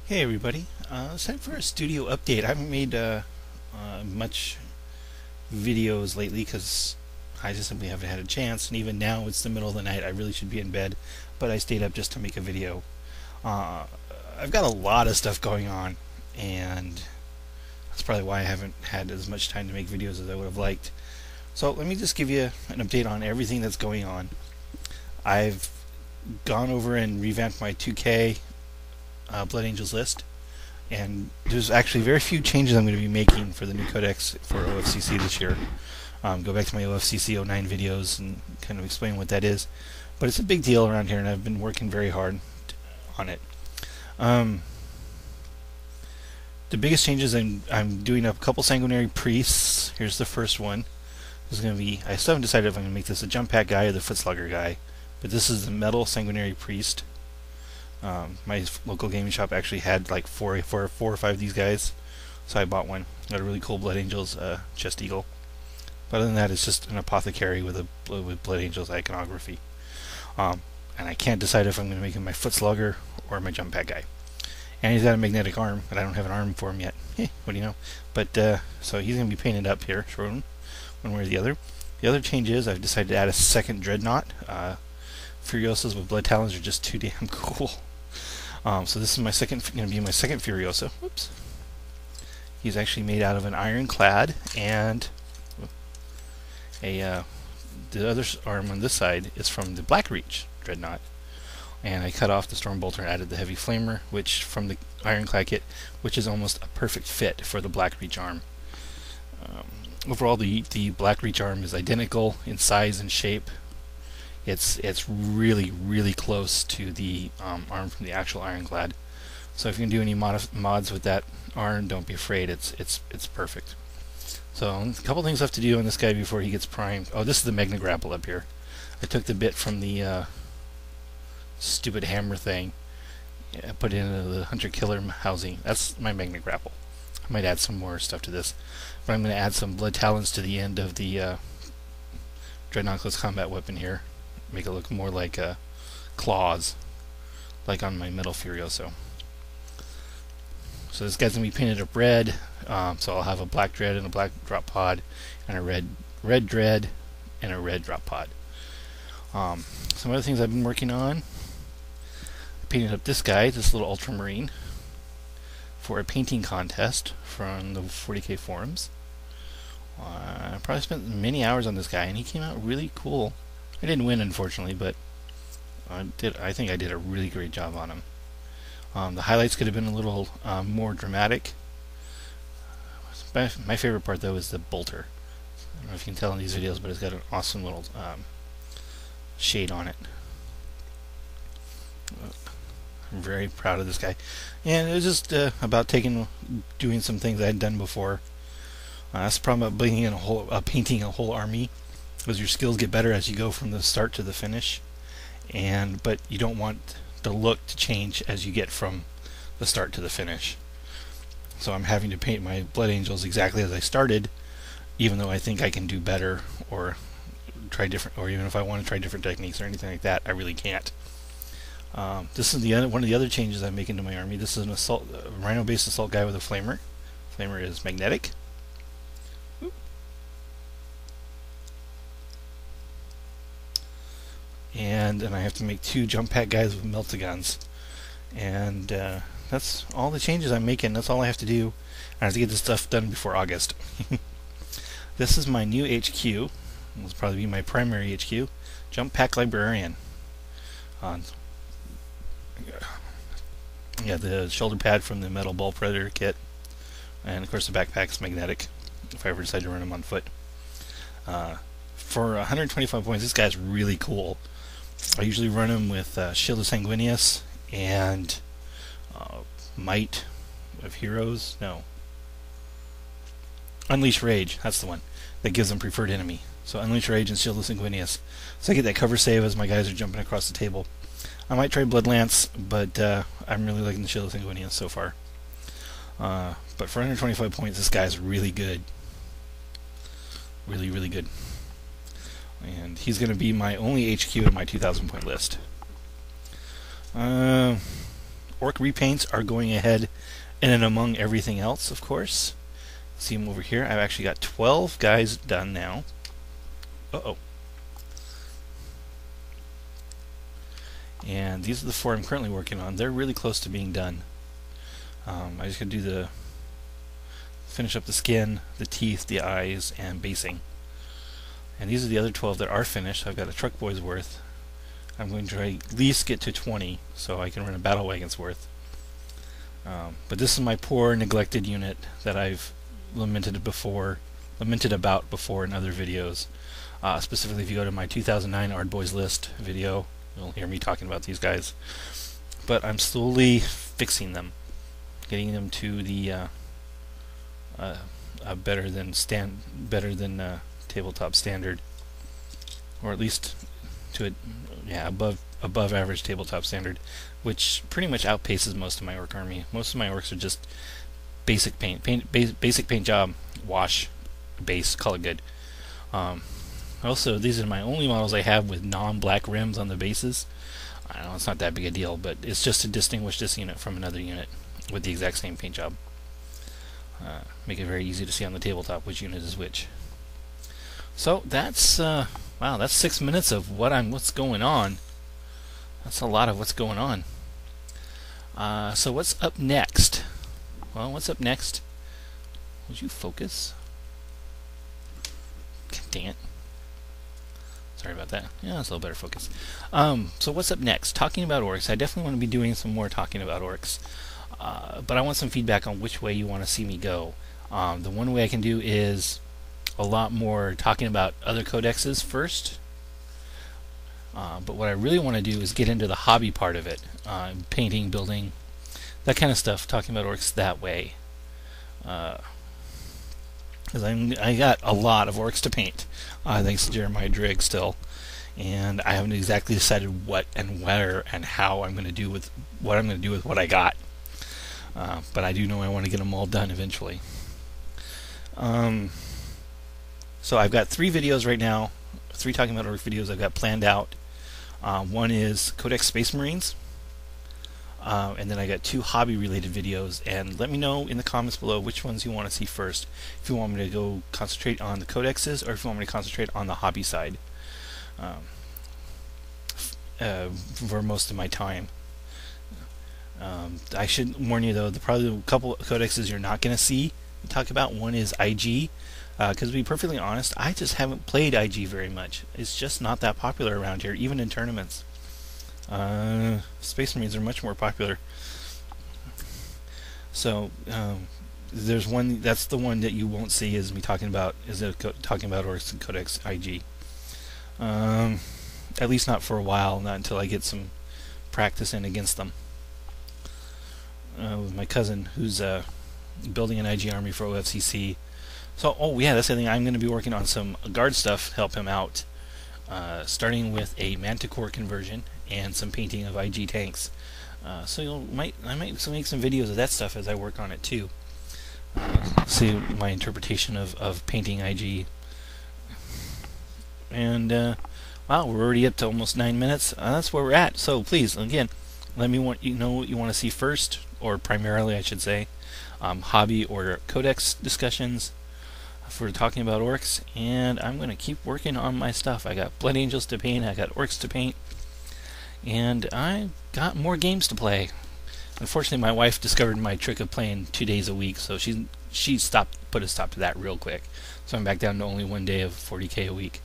Hey everybody, it's time for a studio update. I haven't made much videos lately because I just simply haven't had a chance, and even now it's the middle of the night. I really should be in bed, but I stayed up just to make a video. Uh, I've got a lot of stuff going on, and that's probably why I haven't had as much time to make videos as I would have liked. So let me just give you an update on everything that's going on. I've gone over and revamped my 2K Blood Angels list, and there's actually very few changes I'm going to be making for the new codex for OFCC this year. Go back to my OFCC 09 videos and kind of explain what that is, but it's a big deal around here, and I've been working very hard on it. The biggest changes, I'm doing a couple sanguinary priests. Here's the first one. This is going to be, I still haven't decided if I'm going to make this a jump pack guy or the foot slugger guy, but this is the metal sanguinary priest. My local gaming shop actually had like four or five of these guys, so I bought one. Got a really cool Blood Angels chest eagle. But other than that, it's just an apothecary with Blood Angels iconography. And I can't decide if I'm going to make him my foot slugger or my jump pack guy. And he's got a magnetic arm, but I don't have an arm for him yet. What do you know? But so he's going to be painted up here, shown one way or the other. The other change is I've decided to add a second dreadnought. Furiosas with blood talons are just too damn cool. So this is my going to be my second Furiosa. Whoops. He's actually made out of an ironclad, and the other arm on this side is from the Blackreach dreadnought. And I cut off the Stormbolter and added the Heavy Flamer, which from the ironclad kit, which is almost a perfect fit for the Blackreach arm. Overall, the Blackreach arm is identical in size and shape. It's really close to the arm from the actual ironclad. So if you can do any mods with that arm, don't be afraid. It's perfect. So a couple things left to do on this guy before he gets primed. Oh, this is the Magna Grapple up here. I took the bit from the stupid hammer thing, put it into the Hunter Killer housing. That's my Magna Grapple. I might add some more stuff to this, but I'm going to add some blood talons to the end of the Dreadnought Close Combat weapon here. Make it look more like claws, like on my Metal Furioso. So this guy's gonna be painted up red. So I'll have a black dread and a black drop pod, and a red dread and a red drop pod. Some other things I've been working on. I painted up this guy, this little Ultramarine, for a painting contest from the 40K forums. I probably spent many hours on this guy, and he came out really cool. I didn't win, unfortunately, but I think I did a really great job on him. The highlights could have been a little more dramatic. My favorite part, though, is the bolter. I don't know if you can tell in these videos, but it's got an awesome little shade on it. I'm very proud of this guy. And it was just about doing some things I had done before. That's the problem about painting a whole army. Because your skills get better as you go from the start to the finish, but you don't want the look to change as you get from the start to the finish. So I'm having to paint my Blood Angels exactly as I started, even though I think I can do better or try different, or even if I want to try different techniques or anything like that, I really can't. This is one of the other changes I'm making to my army. This is a Rhino-based assault guy with a Flamer. Flamer is magnetic. And then I have to make two jump pack guys with meltaguns. And that's all the changes I'm making. That's all I have to do. I have to get this stuff done before August. This is my new HQ. This will probably be my primary HQ. Jump Pack Librarian. Yeah, the shoulder pad from the Metal Ball Predator kit. And of course the backpack's magnetic, if I ever decide to run him on foot. For 125 points, this guy's really cool. I usually run him with Shield of Sanguinius and Might of Heroes. No. Unleash Rage, that's the one. That gives them preferred enemy. So Unleash Rage and Shield of Sanguinius. So I get that cover save as my guys are jumping across the table. I might try Blood Lance, but I'm really liking the Shield of Sanguinius so far. But for 125 points, this guy's really good. Really good. And he's going to be my only HQ in my 2,000 point list. orc repaints are going ahead in and among everything else, of course. See them over here. I've actually got 12 guys done now. Uh-oh. And these are the 4 I'm currently working on. They're really close to being done. I just gotta do finish up the skin, the teeth, the eyes, and basing. And these are the other 12 that are finished. I've got a truck boy's worth. I'm going to try at least get to 20 so I can run a battle wagon's worth. But this is my poor neglected unit that I've lamented about before in other videos. Specifically, if you go to my 2009 Ardboys list video, you'll hear me talking about these guys. But I'm slowly fixing them, getting them to the better than tabletop standard, or at least to above average tabletop standard, which pretty much outpaces most of my orc army. Most of my orcs are just basic paint job, wash, base, call it good. Also, these are my only models I have with non-black rims on the bases. I know it's not that big a deal, but it's just to distinguish this unit from another unit with the exact same paint job. Make it very easy to see on the tabletop which unit is which. So that's wow, that's 6 minutes of what's going on. That's a lot of what's going on. So what's up next? Well, what's up next? Would you focus? Dang it. Sorry about that. Yeah, it's a little better focus. So what's up next? Talking about orcs. I definitely want to be doing some more talking about orcs. But I want some feedback on which way you want to see me go. The one way I can do is a lot more talking about other codexes first. But what I really want to do is get into the hobby part of it. Painting, building, that kind of stuff. Talking about orcs that way. Because I got a lot of orcs to paint, thanks to Jeremiah Drigg still, and I haven't exactly decided what and where and how I'm going to do with what I got. But I do know I want to get them all done eventually. So I've got 3 videos right now, 3 talking about orc videos I've got planned out. One is Codex Space Marines. And then I got 2 hobby-related videos, and let me know in the comments below which ones you want to see first. If you want me to go concentrate on the codexes, or if you want me to concentrate on the hobby side for most of my time. I should warn you though, probably a couple of codexes you're not going to see me talk about. One is IG, because to be perfectly honest, I just haven't played IG very much. It's just not that popular around here, even in tournaments. Space Marines are much more popular. So there's one, that's the one that you won't see is me talking about orcs and Codex IG. At least not for a while, not until I get some practice in against them. With my cousin who's building an IG army for OFCC. So, oh yeah, that's the thing. I'm going to be working on some guard stuff to help him out. Starting with a Manticore conversion and some painting of IG tanks. So I might make some videos of that stuff as I work on it too. See my interpretation of painting IG. And wow, we're already up to almost 9 minutes. That's where we're at. So please, again, let me know what you want to see first, or primarily I should say, hobby or codex discussions for talking about orcs, and I'm going to keep working on my stuff. I got Blood Angels to paint, I got orcs to paint, and I got more games to play. Unfortunately, my wife discovered my trick of playing 2 days a week, so she put a stop to that real quick. So I'm back down to only 1 day of 40k a week.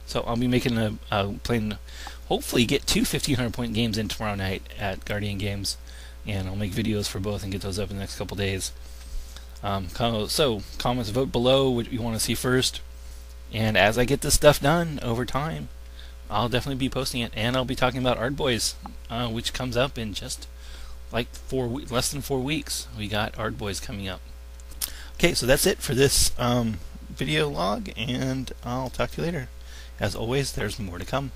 So I'll be making playing, hopefully get 2 1500 point games in tomorrow night at Guardian Games, and I'll make videos for both and get those up in the next couple days. So comments, vote below what you want to see first, and as I get this stuff done over time, I'll definitely be posting it, and I'll be talking about Ardboys, which comes up in just like less than 4 weeks. We got Ardboys coming up. Okay, so that's it for this video log, and I'll talk to you later. As always, there's more to come.